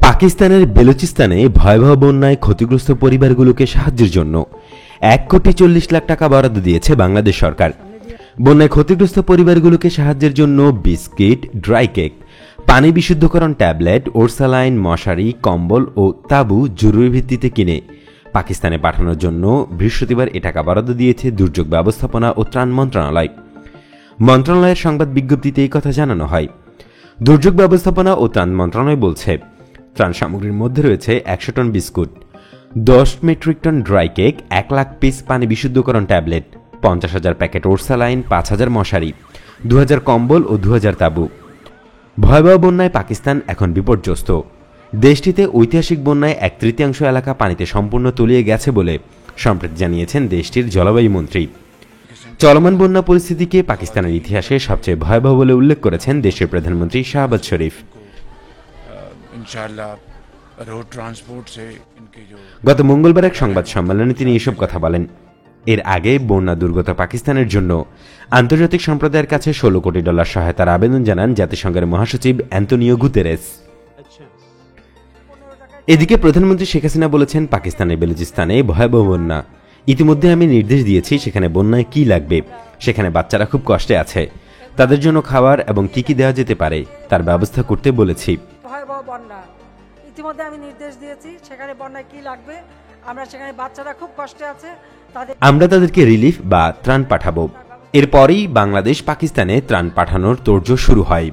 পাকিস্তানের বেলুচিস্তানে ভয়াবহ বন্যায় ক্ষতিগ্রস্ত পরিবারগুলোকে সাহায্যের জন্য 1,40,00,000 টাকা বরাদ্দ দিয়েছে বাংলাদেশ সরকার। বন্যায় ক্ষতিগ্রস্ত পরিবারগুলোকে সাহায্যের জন্য বিস্কিট, ড্রাই কেক, পানি বিশুদ্ধকরণ ট্যাবলেট, ওরসালাইন, মশারি, কম্বল ও তাঁবু জরুরি ভিত্তিতে কিনে পাকিস্তানে পাঠানোর জন্য বৃহস্পতিবার এ টাকা বরাদ্দ দিয়েছে দুর্যোগ ব্যবস্থাপনা ও ত্রাণ মন্ত্রণালয়। মন্ত্রণালয়ের সংবাদ বিজ্ঞপ্তিতে এই কথা জানানো হয়। দুর্যোগ ব্যবস্থাপনা ও ত্রাণ মন্ত্রণালয় বলছে, ত্রাণ সামগ্রীর মধ্যে রয়েছে 100 ton biscuit, 10 metric ton dry cake, 1 lakh piece পানি বিশুদ্ধকরণ ট্যাবলেট, 50,000 প্যাকেট ওরসালাইন, 5,000 মশারি, 2,000 কম্বল ও 2,000 তাঁবু। ভয়াবহ বন্যায় পাকিস্তান এখন বিপর্যস্ত। দেশটিতে ঐতিহাসিক বন্যায় 1/3 এলাকা পানিতে সম্পূর্ণ তলিয়ে গেছে বলে সম্প্রতি জানিয়েছেন দেশটির জলবায়ু মন্ত্রী। চলমান বন্যা পরিস্থিতিকে পাকিস্তানের ইতিহাসে সবচেয়ে ভয়াবহ বলে উল্লেখ করেছেন দেশের প্রধানমন্ত্রী শাহবাজ শরীফ। গত মঙ্গলবার এক সংবাদ সম্মেলনে তিনি এসব কথা বলেন। এর আগে বন্যা দুর্গত পাকিস্তানের জন্য আন্তর্জাতিক সম্প্রদায়ের কাছে $16 কোটি সহায়তার আবেদন জানান জাতিসংঘের মহাসচিব অ্যান্তোনিও গুতেরেস। এদিকে প্রধানমন্ত্রী শেখ হাসিনা বলেছেন, পাকিস্তানের বেলুচিস্তানে ভয়াবহ বন্যা। ইতিমধ্যে আমি নির্দেশ দিয়েছি সেখানে বন্যায় কি লাগবে। সেখানে বাচ্চারা খুব কষ্টে আছে, তাদের জন্য খাবার এবং কি কি দেওয়া যেতে পারে তার ব্যবস্থা করতে বলেছি। ভয়াবহ বন্যা, ইতিমধ্যে আমি নির্দেশ দিয়েছি সেখানে বন্যায় কি লাগবে। আমরা সেখানে বাচ্চারা খুব কষ্টে আছে, আমরা তাদেরকে রিলিফ বা ত্রাণ পাঠাবো। এরপরেই বাংলাদেশ পাকিস্তানে ত্রাণ পাঠানোর তোড়জোড় শুরু হয়।